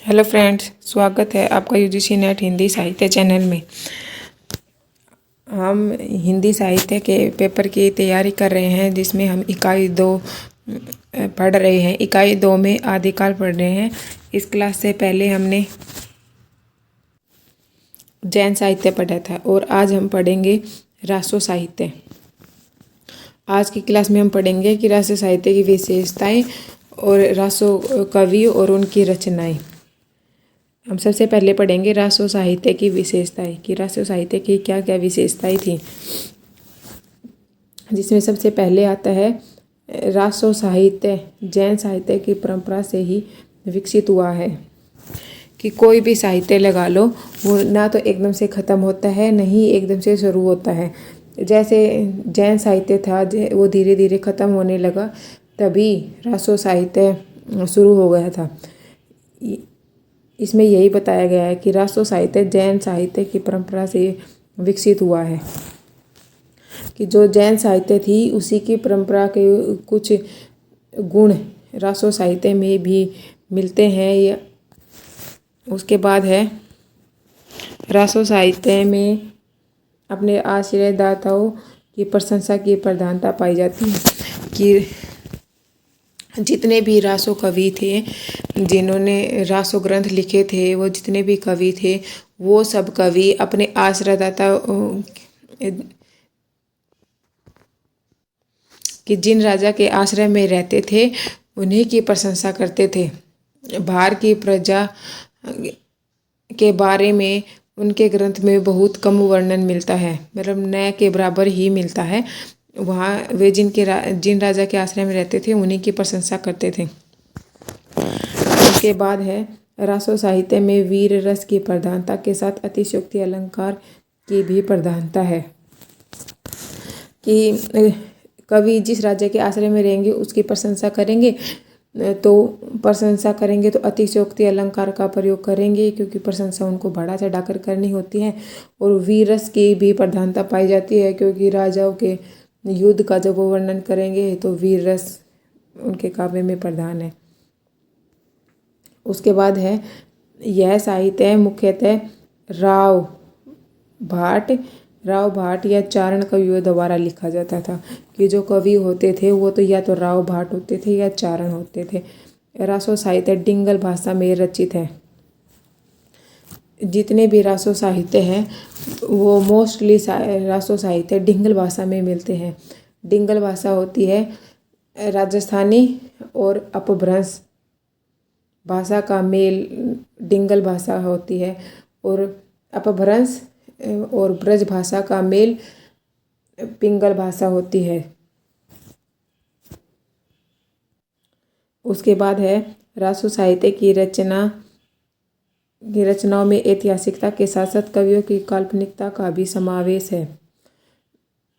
Hello friends, स्वागत है आपका यूजीसी नेट हिंदी साहित्य चैनल में। हम हिंदी साहित्य के पेपर की तैयारी कर रहे हैं, जिसमें हम इकाई 2 पढ़ रहे हैं। इकाई 2 में आदिकाल पढ़ रहे हैं। इस क्लास से पहले हमने जैन साहित्य पढ़ा था और आज हम पढ़ेंगे रासो साहित्य। आज की क्लास में हम पढ़ेंगे कि रासो साहित्य की विशेषताएं और रासो कवि और उनकी रचनाएं। हम सबसे पहले पढ़ेंगे रासो साहित्य की विशेषताएं कि रासो साहित्य की क्या क्या विशेषताएं थी, जिसमें सबसे पहले आता है रासो साहित्य जैन साहित्य की परंपरा से ही विकसित हुआ है। कि कोई भी साहित्य लगा लो, वो ना तो एकदम से ख़त्म होता है, न ही एकदम से शुरू होता है। जैसे जैन साहित्य था वो धीरे धीरे ख़त्म होने लगा, तभी रासो साहित्य शुरू हो गया था। इसमें यही बताया गया है कि रासो साहित्य जैन साहित्य की परंपरा से विकसित हुआ है। कि जो जैन साहित्य थी उसी की परंपरा के कुछ गुण रासो साहित्य में भी मिलते हैं। उसके बाद है रासो साहित्य में अपने आश्रयदाताओं की प्रशंसा की प्रधानता पाई जाती है। कि जितने भी रासो कवि थे, जिन्होंने रासो ग्रंथ लिखे थे, वो जितने भी कवि थे, वो सब कवि अपने आश्रयदाता कि जिन राजा के आश्रय में रहते थे उन्हीं की प्रशंसा करते थे। बाहर की प्रजा के बारे में उनके ग्रंथ में बहुत कम वर्णन मिलता है, मतलब न के बराबर ही मिलता है। वहाँ वे जिन राजा के आश्रय में रहते थे उन्हीं की प्रशंसा करते थे। उसके बाद है रासो साहित्य में वीर रस की प्रधानता के साथ अतिशयोक्ति अलंकार की भी प्रधानता है। कि कवि जिस राज्य के आश्रय में रहेंगे उसकी प्रशंसा करेंगे तो अतिशयोक्ति अलंकार का प्रयोग करेंगे, क्योंकि प्रशंसा उनको बढ़ा चढ़ाकर करनी होती है। और वीर रस की भी प्रधानता पाई जाती है, क्योंकि राजाओं के युद्ध का जब वो वर्णन करेंगे तो वीर रस उनके काव्य में प्रधान है। उसके बाद है यह साहित्य मुख्यतः राव भाट या चारण कवियों द्वारा लिखा जाता था। कि जो कवि होते थे वो तो या तो राव भाट होते थे या चारण होते थे। रासो साहित्य डिंगल भाषा में रचित है। जितने भी रासो साहित्य हैं वो मोस्टली रासो साहित्य डिंगल भाषा में मिलते हैं। डिंगल भाषा होती है राजस्थानी और अपभ्रंश भाषा का मेल डिंगल भाषा होती है, और अपभ्रंश और ब्रज भाषा का मेल पिंगल भाषा होती है। उसके बाद है रासो साहित्य की रचनाओं में ऐतिहासिकता के साथ साथ कवियों की काल्पनिकता का भी समावेश है।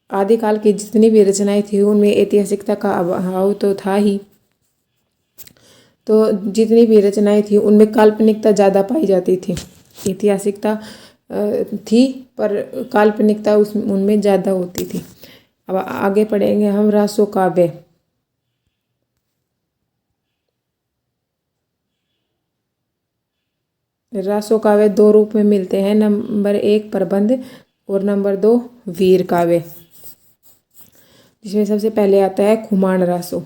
आदिकाल की जितनी भी रचनाएं थी उनमें ऐतिहासिकता का अभाव तो था ही, तो जितनी भी रचनाएं थी उनमें काल्पनिकता ज़्यादा पाई जाती थी। ऐतिहासिकता थी पर काल्पनिकता उनमें ज़्यादा होती थी। अब आगे पढ़ेंगे हम रासो काव्य। रासो काव्य 2 रूप में मिलते हैं, नंबर 1 प्रबंध और नंबर 2 वीर काव्य। जिसमें सबसे पहले आता है खुमान रासो।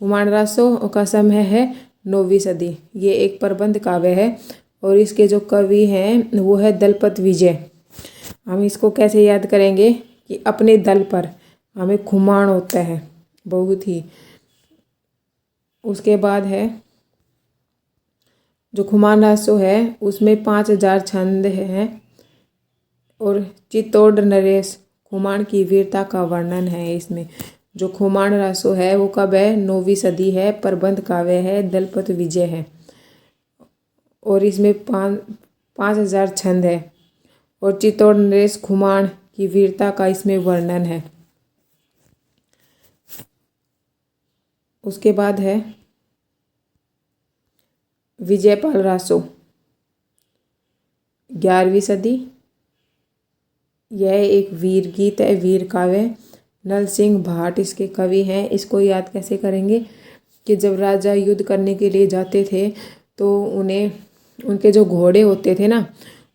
खुमान रासो का समय है 9वीं सदी। ये एक प्रबंध काव्य है और इसके जो कवि हैं वो है दलपत विजय। हम इसको कैसे याद करेंगे कि अपने दल पर हमें खुमान होता है बहुत ही। उसके बाद है जो खुमान रासो है उसमें 5000 छंद हैं और चित्तौड़ नरेश खुमान की वीरता का वर्णन है इसमें। जो खुमान रासो है वो कब है? 9वीं सदी है, प्रबंध काव्य है, दलपत विजय है और इसमें 5000 छंद है और चित्तौड़ नरेश खुमान की वीरता का इसमें वर्णन है। उसके बाद है विजयपाल रासो 11वीं सदी। यह एक वीर गीत है, वीर काव्य। नल सिंह भाट इसके कवि हैं। इसको याद कैसे करेंगे कि जब राजा युद्ध करने के लिए जाते थे तो उन्हें उनके जो घोड़े होते थे ना,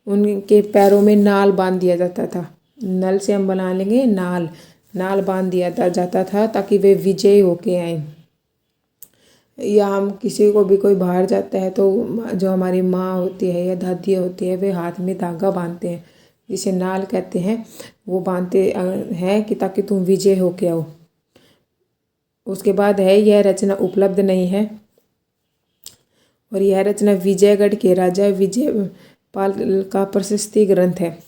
उनके पैरों में नाल बांध दिया जाता था। नल से हम बना लेंगे नाल, नाल बांध दिया जाता था ताकि वे विजयी होके आए। या हम किसी को भी कोई बाहर जाता है तो जो हमारी माँ होती है या दादी होती है, वे हाथ में धागा बांधते हैं जिसे नाल कहते हैं, वो बांधते हैं कि ताकि तुम विजय होके आओ। उसके बाद है, यह रचना उपलब्ध नहीं है और यह रचना विजयगढ़ के राजा विजयपाल का प्रशस्ति ग्रंथ है।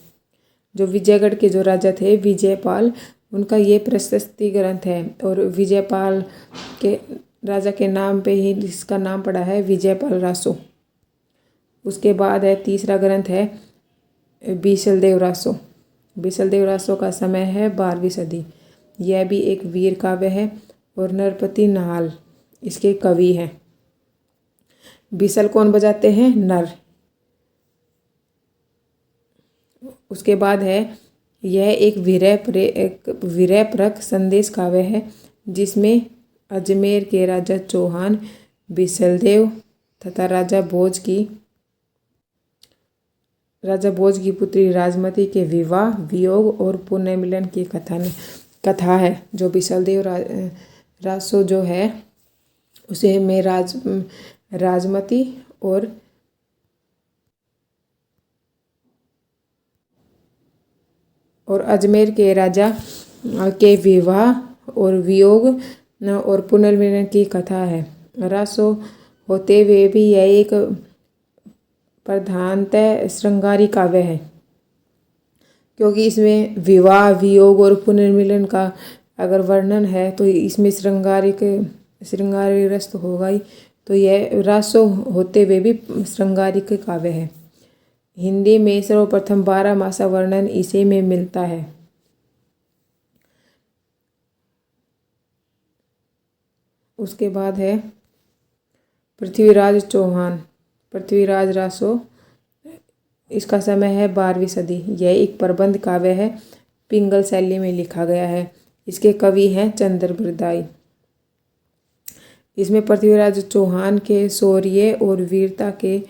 जो विजयगढ़ के जो राजा थे विजयपाल, उनका ये प्रशस्ति ग्रंथ है और विजयपाल के राजा के नाम पे ही इसका नाम पड़ा है, विजयपाल रासो। उसके बाद है तीसरा ग्रंथ है बीसलदेव रासो। बीसलदेव रासो का समय है 12वीं सदी। यह भी एक वीर काव्य है और नरपति नाल इसके कवि हैं। बीसल कौन बजाते हैं? नर। उसके बाद है, यह एक वीरयपरक संदेश काव्य है जिसमें अजमेर के राजा चौहान बीसलदेव तथा राजा भोज की पुत्री राजमती के विवाह, वियोग और पुनर्मिलन की कथा है। जो बीसलदेव रासो जो है उसे में राजमती और अजमेर के राजा के विवाह और वियोग और पुनर्मिलन की कथा है। रासो होते हुए भी यह एक प्रधानतः श्रृंगारी काव्य है, क्योंकि इसमें विवाह, वियोग और पुनर्मिलन का अगर वर्णन है तो इसमें श्रृंगारी रस तो होगा ही। तो यह रासो होते हुए भी श्रृंगारिक काव्य है। हिंदी में सर्वप्रथम 12 मासा वर्णन इसी में मिलता है। उसके बाद है पृथ्वीराज चौहान। पृथ्वीराज रासो, इसका समय है 12वीं सदी। यह एक प्रबंध काव्य है, पिंगल शैली में लिखा गया है। इसके कवि हैं चंद्रबरदाई। इसमें पृथ्वीराज चौहान के शौर्य और वीरता के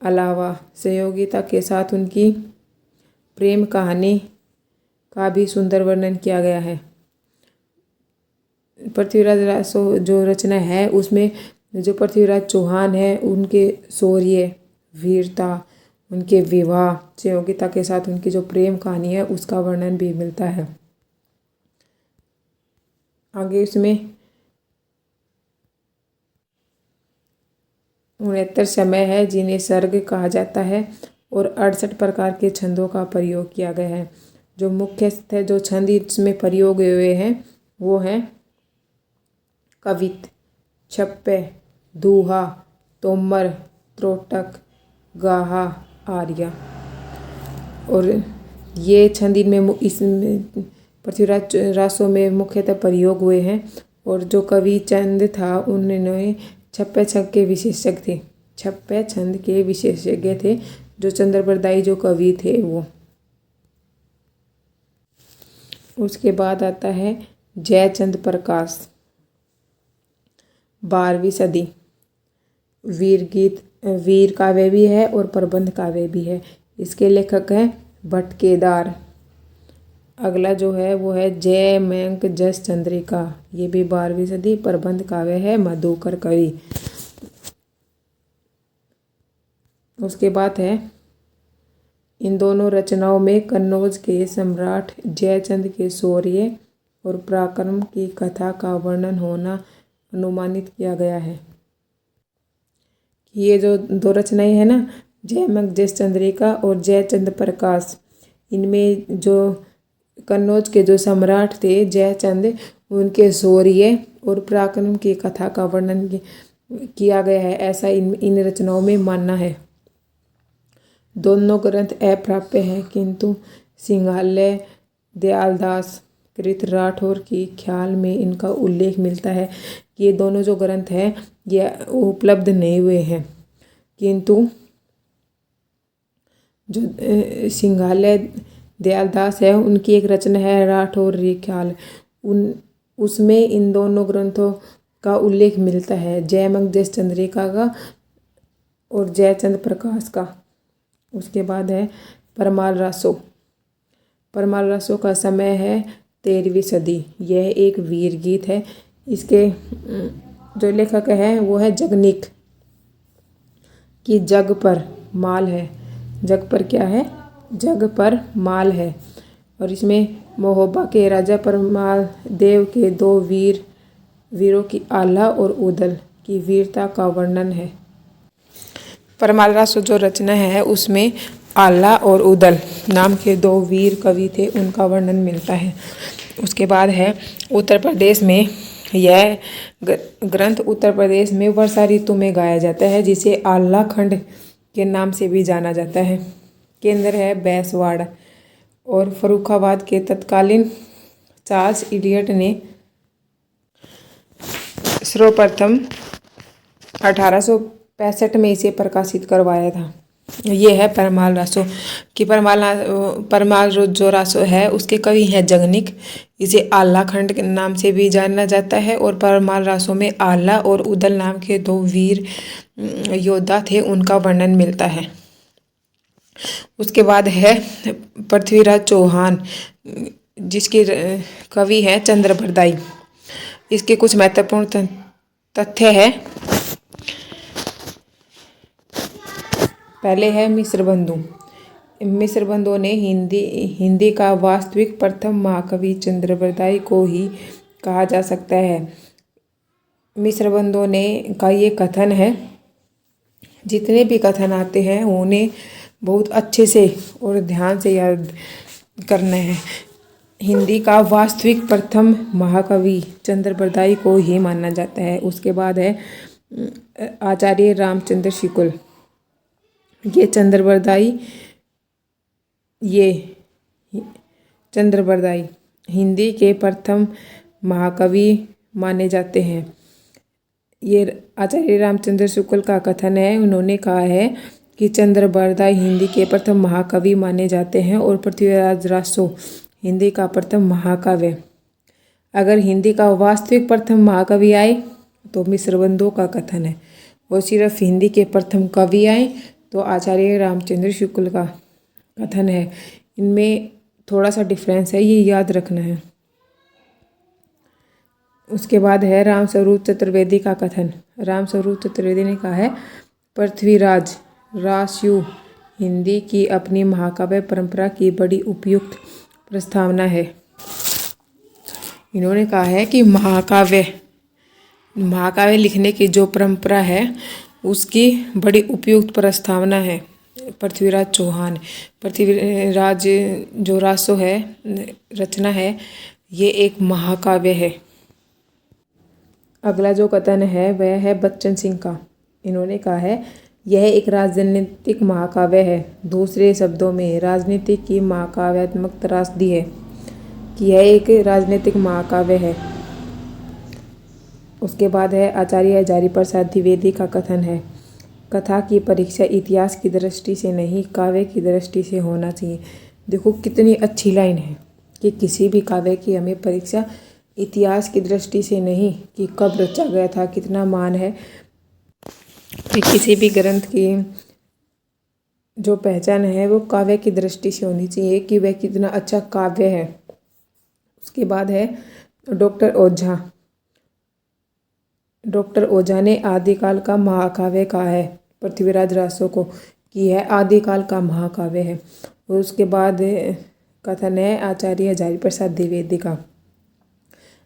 अलावा सहयोगिता के साथ उनकी प्रेम कहानी का भी सुंदर वर्णन किया गया है। पृथ्वीराज रासो जो रचना है उसमें जो पृथ्वीराज चौहान है उनके शौर्य, वीरता, उनके विवाह, सहयोगिता के साथ उनकी जो प्रेम कहानी है उसका वर्णन भी मिलता है। आगे इसमें 69 समय है जिन्हें सर्ग कहा जाता है और 68 प्रकार के छंदों का प्रयोग किया गया है। जो मुख्य जो छंद इसमें प्रयोग हुए हैं वो हैं कवित, छप्पे, दूहा, तोमर, त्रोटक, गाहा, आर्या। और ये छंद इसमें पृथ्वीराज रासो में मुख्यतः प्रयोग हुए हैं। और जो कवि चंद था उन्होंने छप्पे छंद के विशेषज्ञ थे। छप्पे छंद के विशेषज्ञ थे जो चंद्रबरदाई जो कवि थे वो। उसके बाद आता है जयचंद प्रकाश, 12वीं सदी। वीर काव्य भी है और प्रबंध काव्य भी है। इसके लेखक हैं भट्ट केदार। अगला जो है वो है जय मयंक जस चंद्रिका। ये भी 12वीं सदी प्रबंध काव्य है, मधुकर कवि। उसके बाद है, इन दोनों रचनाओं में कन्नौज के सम्राट जयचंद के शौर्य और पराक्रम की कथा का वर्णन होना अनुमानित किया गया है। ये जो 2 रचनाएं हैं ना, जय मयंक जस चंद्रिका और जयचंद प्रकाश, इनमें जो कन्नौज के जो सम्राट थे जयचंद, उनके शौर्य और पराक्रम की कथा का वर्णन किया गया है, ऐसा इन रचनाओं में मानना है। दोनों ग्रंथ अप्राप्य हैं, किंतु सिंघालय दयालदास कृत राठौर की ख्याल में इनका उल्लेख मिलता है कि ये दोनों जो ग्रंथ हैं ये उपलब्ध नहीं हुए हैं। किंतु जो सिंघालय दयालदास है उनकी एक रचना है राठौर ख्याल, उसमें इन दोनों ग्रंथों का उल्लेख मिलता है। जय मयंक जस चंद्रिका का और जयचंद प्रकाश का। उसके बाद है परमाल रासो। परमाल रासो का समय है 13वीं सदी। यह एक वीर गीत है। इसके जो लेखक है वो है जगनिक। कि जग पर माल है। जग पर क्या है? जग पर माल है। और इसमें महोबा के राजा परमाल देव के 2 वीरों की आल्हा और उदल की वीरता का वर्णन है। परमाल रासो जो रचना है उसमें आल्हा और उदल नाम के 2 वीर कवि थे, उनका वर्णन मिलता है। उसके बाद है उत्तर प्रदेश में। यह ग्रंथ उत्तर प्रदेश में वर्षा ऋतु में गाया जाता है, जिसे आल्हा खंड के नाम से भी जाना जाता है। केंद्र है बैसवाड़ा। और फर्रुखाबाद के तत्कालीन चार्ल्स इलियट ने सर्वप्रथम 1865 में इसे प्रकाशित करवाया था। ये है परमाल रासो। कि परमाल जो रासो है उसके कवि हैं जगनिक। इसे आल्हा खंड के नाम से भी जाना जाता है। और परमाल रासो में आल्हा और उदल नाम के 2 वीर योद्धा थे, उनका वर्णन मिलता है। उसके बाद है पृथ्वीराज चौहान, जिसके कवि हैं चंद्रबरदाई। इसके कुछ महत्वपूर्ण तथ्य है। पहले है मिश्र बंधु। मिश्र बंधु ने हिंदी का वास्तविक प्रथम महाकवि चंद्रबरदाई को ही कहा जा सकता है। मिश्र बंधु ने का ये कथन है, जितने भी कथन आते हैं उन्हें बहुत अच्छे से और ध्यान से याद करना है। हिंदी का वास्तविक प्रथम महाकवि चंद्रबरदाई को ही माना जाता है। उसके बाद है आचार्य रामचंद्र शुक्ल। ये चंद्रबरदाई हिंदी के प्रथम महाकवि माने जाते हैं। ये आचार्य रामचंद्र शुक्ल का कथन है। उन्होंने कहा है कि चंद्रबरदाई हिंदी के प्रथम महाकवि माने जाते हैं और पृथ्वीराज रासो हिंदी का प्रथम महाकाव्य। अगर हिंदी का वास्तविक प्रथम महाकवि आए तो मिश्र बंधु का कथन है। वो सिर्फ हिंदी के प्रथम कवि आए तो आचार्य रामचंद्र शुक्ल का कथन है। इनमें थोड़ा सा डिफरेंस है, ये याद रखना है। उसके बाद है रामस्वरूप चतुर्वेदी का कथन। रामस्वरूप चतुर्वेदी ने कहा है पृथ्वीराज रासो हिंदी की अपनी महाकाव्य परंपरा की बड़ी उपयुक्त प्रस्तावना है। इन्होंने कहा है कि महाकाव्य लिखने की जो परंपरा है उसकी बड़ी उपयुक्त प्रस्तावना है पृथ्वीराज चौहान। पृथ्वीराज जो रासो है रचना है, ये एक महाकाव्य है। अगला जो कथन है वह है बच्चन सिंह का। इन्होंने कहा है यह एक राजनीतिक महाकाव्य है। दूसरे शब्दों में राजनीति की महाकाव्यात्मक त्रासदी है कि यह एक राजनीतिक महाकाव्य है। उसके बाद है आचार्य हजारी प्रसाद द्विवेदी का कथन है कथा की परीक्षा इतिहास की दृष्टि से नहीं काव्य की दृष्टि से होना चाहिए। देखो कितनी अच्छी लाइन है कि किसी भी काव्य की हमें परीक्षा इतिहास की दृष्टि से नहीं कि कब रचा गया था। कितना मान है कि किसी भी ग्रंथ की जो पहचान है वो काव्य की दृष्टि से होनी चाहिए कि वह कितना अच्छा काव्य है। उसके बाद है डॉक्टर ओझा। डॉक्टर ओझा ने आदिकाल का महाकाव्य कहा है पृथ्वीराज रासो को कि यह आदिकाल का महाकाव्य है। और उसके बाद कथन है आचार्य हजारी प्रसाद द्विवेदी का।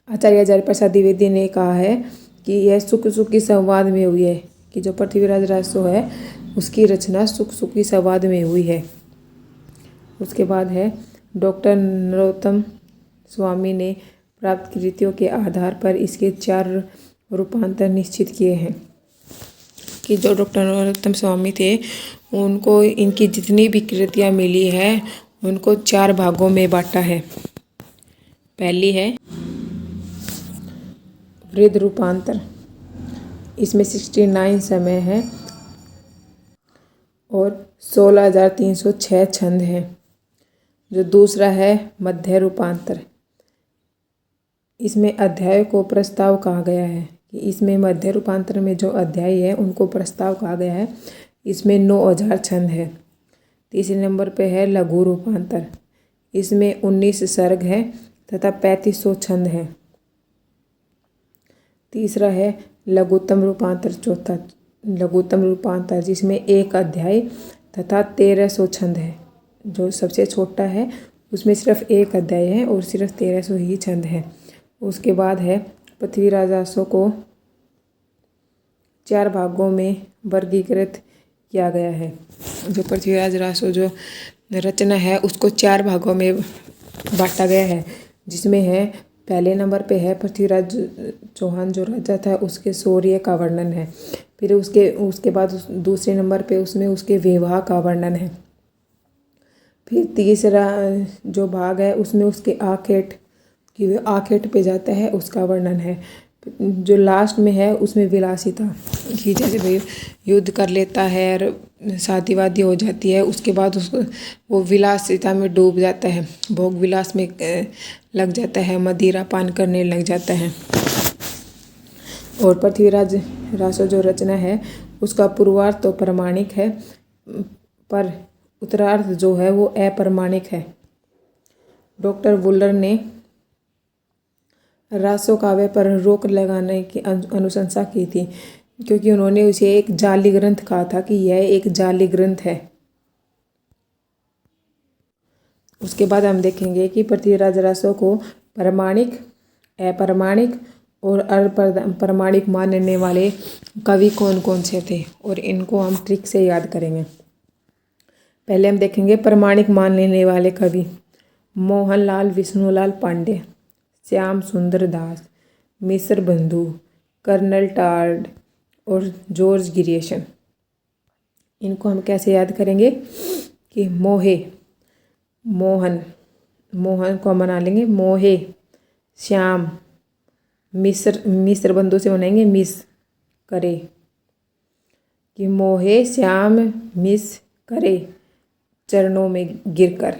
आचार्य हजारी प्रसाद द्विवेदी ने कहा है कि यह सुख सुखी संवाद में हुई है, कि जो पृथ्वीराज रासो है उसकी रचना सुख सुखी संवाद में हुई है। उसके बाद है डॉक्टर नरोत्तम स्वामी ने प्राप्त कृतियों के आधार पर इसके 4 रूपांतर निश्चित किए हैं। कि जो डॉक्टर नरोत्तम स्वामी थे उनको इनकी जितनी भी कृतियाँ मिली है उनको 4 भागों में बांटा है। पहली है वृद्ध रूपांतर, इसमें 69 समय है और 16,306 छंद हैं। जो दूसरा है मध्य रूपांतर, इसमें अध्याय को प्रस्ताव कहा गया है कि इसमें मध्य रूपांतर में जो अध्याय है उनको प्रस्ताव कहा गया है। इसमें 9000 छंद है। तीसरे नंबर पे है लघु रूपांतर, इसमें 19 सर्ग है तथा 3500 छंद है। तीसरा है लघुत्तम रूपांतर, चौथा लघुत्तम रूपांतर जिसमें 1 अध्याय तथा 1300 छंद है। जो सबसे छोटा है उसमें सिर्फ 1 अध्याय है और सिर्फ 1300 ही छंद है। उसके बाद है पृथ्वीराज रासो को 4 भागों में वर्गीकृत किया गया है। जो पृथ्वीराज रासो जो रचना है उसको 4 भागों में बांटा गया है, जिसमें है पहले नंबर पे है पृथ्वीराज चौहान जो राजा था उसके शौर्य का वर्णन है। फिर उसके बाद दूसरे नंबर पे उसमें उसके विवाह का वर्णन है। फिर तीसरा जो भाग है उसमें उसके आखेट पे जाता है उसका वर्णन है। जो लास्ट में है उसमें विलासिता कि जैसे भाई युद्ध कर लेता है और शादी वादी हो जाती है, उसके बाद उसको वो विलासिता में डूब जाता है, भोग विलास में लग जाता है, मदिरा पान करने लग जाता है। और पृथ्वीराज रासो जो रचना है उसका पूर्वार्ध तो प्रमाणिक है पर उत्तरार्ध जो है वो अप्रमाणिक है। डॉक्टर वुलर ने रासो काव्य पर रोक लगाने की अनुशंसा की थी, क्योंकि उन्होंने उसे एक जाली ग्रंथ कहा था कि यह एक जाली ग्रंथ है। उसके बाद हम देखेंगे कि पृथ्वीराज रासो को प्रमाणिक, अप्रमाणिक और अप्रमाणिक मानने वाले कवि कौन कौन से थे और इनको हम ट्रिक से याद करेंगे। पहले हम देखेंगे प्रमाणिक मान लेने वाले कवि मोहनलाल विष्णुलाल पांडे, श्याम सुंदर दास, मिस्र बंधु, कर्नल टार्ड और जॉर्ज गिरियसन। इनको हम कैसे याद करेंगे कि मोहन को बना लेंगे मोहे, श्याम, मिस्र बंधु से बनाएंगे मिस करे कि मोहे श्याम मिस करे चरणों में गिरकर।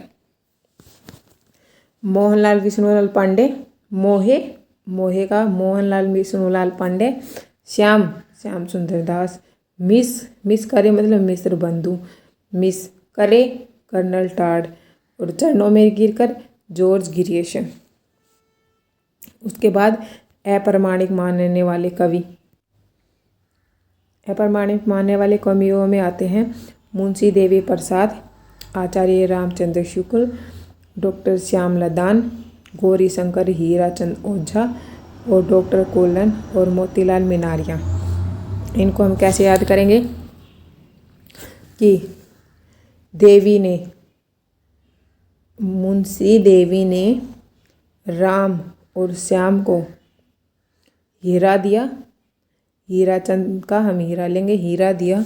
मोहनलाल विष्णुलाल पांडे, मोहे का मोहनलाल विष्णुलाल पांडे, श्याम सुंदर दास, मिस करे मतलब मिस्र बंधु, मिस करे कर्नल टार्ड और चरणों में गिरकर जॉर्ज गिरियसन। उसके बाद अप्रमाणिक मानने वाले कवि, अप्रमाणिक मानने वाले कवियों में आते हैं मुंशी देवी प्रसाद, आचार्य रामचंद्र शुक्ल, डॉक्टर श्यामला दान, गौरी शंकर हीराचंद ओझा और डॉक्टर कोलन और मोतीलाल मिनारिया। इनको हम कैसे याद करेंगे कि मुंशी देवी ने राम और श्याम को हीरा दिया, हीराचंद का हम हीरा लेंगे, हीरा दिया।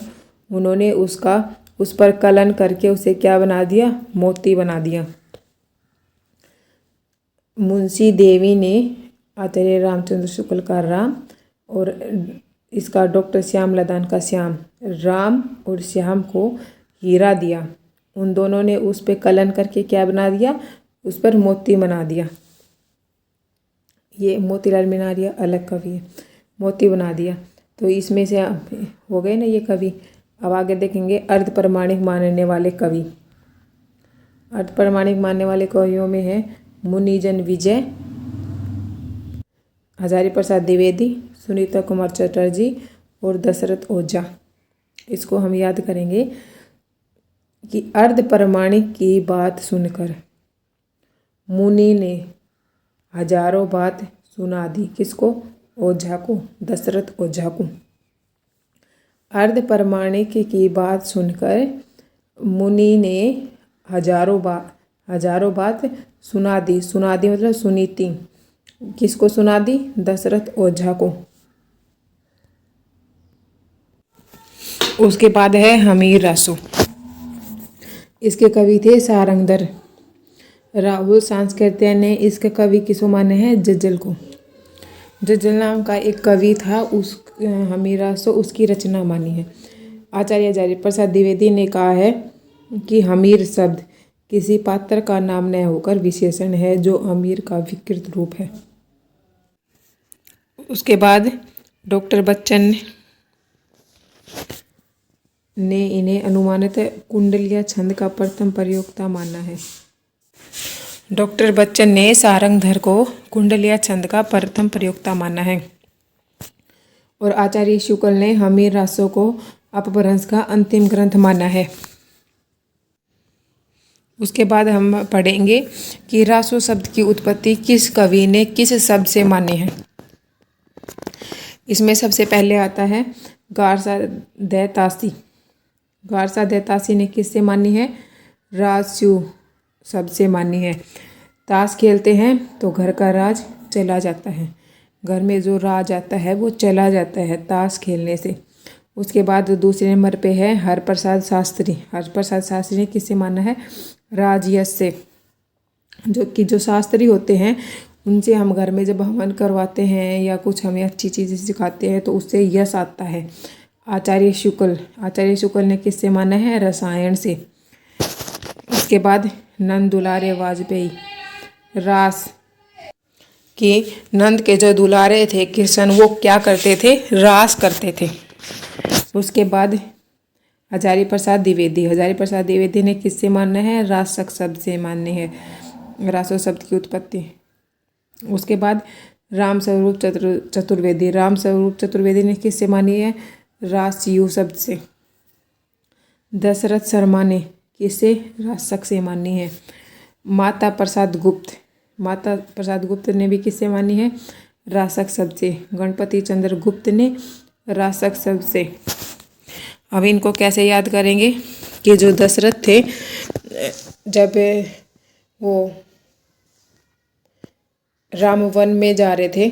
उन्होंने उस पर कलन करके उसे क्या बना दिया, मोती बना दिया। मुंशी देवी ने आचार्य रामचंद्र शुक्ल का राम और इसका डॉक्टर श्याम लदान का श्याम, राम और श्याम को हीरा दिया। उन दोनों ने उस पर कलन करके क्या बना दिया, उस पर मोती बना दिया। ये मोतीलाल मिनारिया अलग कवि है, मोती बना दिया। तो इसमें से हो गए ना ये कवि। अब आगे देखेंगे अर्ध प्रमाणिक मानने वाले कवि। अर्ध प्रमाणिक मानने वाले कवियों में है मुनिजन विजय, हजारी प्रसाद द्विवेदी, सुनीता कुमार चटर्जी और दशरथ ओझा। इसको हम याद करेंगे कि अर्ध प्रमाणिक की बात सुनकर मुनि ने हजारों बात सुना दी। किसको? ओझा को, दशरथ ओझा को। अर्ध प्रमाणिक की बात सुनकर मुनि ने हजारों बात सुना दी मतलब सुनी थी। किसको सुना दी? दशरथ ओझा को। उसके बाद है हमीर रासो। इसके कवि थे सारंगधर। राहुल सांस्कृत्य ने इसके कवि किसको माने हैं? जज्जल को। जज्जल नाम का एक कवि था, उस हमीर रासो उसकी रचना मानी है। आचार्य हजारी प्रसाद द्विवेदी ने कहा है कि हमीर शब्द किसी पात्र का नाम न होकर विशेषण है जो अमीर का विकृत रूप है। उसके बाद डॉक्टर बच्चन ने इन्हें अनुमानित कुंडलिया छंद का प्रथम प्रयोक्ता माना है। डॉक्टर बच्चन ने सारंगधर को कुंडलिया छंद का प्रथम प्रयोक्ता माना है। और आचार्य शुक्ल ने हमीर रासों को अपभ्रंश का अंतिम ग्रंथ माना है। उसके बाद हम पढ़ेंगे कि रासो शब्द की उत्पत्ति किस कवि ने किस शब्द से मानी है। इसमें सबसे पहले आता है गारसा दैतासी। गारसा दैतासी ने किससे मानी है? राजस्यु शब्द से मानी है। ताश खेलते हैं तो घर का राज चला जाता है। घर में जो राज आता है वो चला जाता है ताश खेलने से। उसके बाद दूसरे नंबर पे है हरप्रसाद शास्त्री। हरप्रसाद शास्त्री ने किससे माना है? राजयश से। जो शास्त्री होते हैं उनसे हम घर में जब हवन करवाते हैं या कुछ हमें अच्छी चीज़ें सिखाते हैं तो उससे यश आता है। आचार्य शुक्ल ने किससे माना है? रसायन से। उसके बाद नंद दुलारे वाजपेयी। रास कि नंद के जो दुलारे थे कृष्ण वो क्या करते थे? रास करते थे। उसके बाद हजारी प्रसाद द्विवेदी ने किससे मानना है? रासक शब्द से मानने हैं रासो शब्द की उत्पत्ति। उसके बाद राम स्वरूप चतुर्वेदी ने किससे मानी है? रासयु शब्द से। दशरथ शर्मा ने किससे? रासक से मानी है। माता प्रसाद गुप्त ने भी किससे मानी है? रासक शब्द से। गणपति चंद्र गुप्त ने रासक शब्द से। अब इनको कैसे याद करेंगे कि जो दशरथ थे जब वो राम वन में जा रहे थे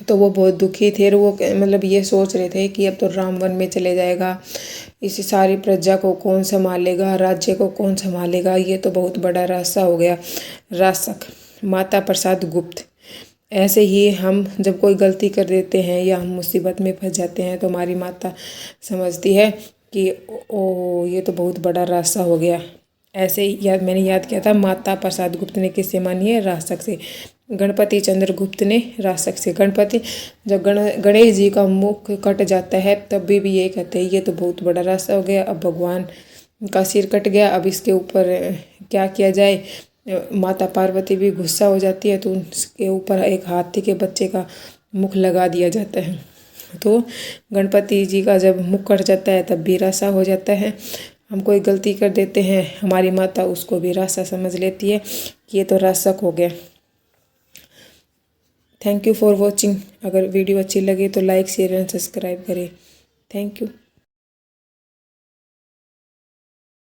तो वो बहुत दुखी थे और वो मतलब ये सोच रहे थे कि अब तो राम वन में चले जाएगा, इस सारी प्रजा को कौन संभालेगा, राज्य को कौन संभालेगा, ये तो बहुत बड़ा रास्ता हो गया। रासक माता प्रसाद गुप्त। ऐसे ही हम जब कोई गलती कर देते हैं या हम मुसीबत में फंस जाते हैं तो हमारी माता समझती है कि ओह ये तो बहुत बड़ा रास्ता हो गया। ऐसे ही मैंने याद किया था माता प्रसाद गुप्त ने किससे मानी है? रासक से। गणपति चंद्र गुप्त ने रासक से। गणपति जब गणेश जी का मुख कट जाता है तब भी ये कहते हैं ये तो बहुत बड़ा रास्ता हो गया, अब भगवान का सिर कट गया, अब इसके ऊपर क्या किया जाए। माता पार्वती भी गुस्सा हो जाती है तो उसके ऊपर एक हाथी के बच्चे का मुख लगा दिया जाता है। तो गणपति जी का जब मुख कट जाता है तब भी रास्ता हो जाता है। हम कोई गलती कर देते हैं हमारी माता उसको भी रास्ता समझ लेती है कि ये तो रासक हो गया। Thank you for watching. अगर वीडियो अच्छी लगे तो लाइक शेयर एंड सब्सक्राइब करें। Thank you.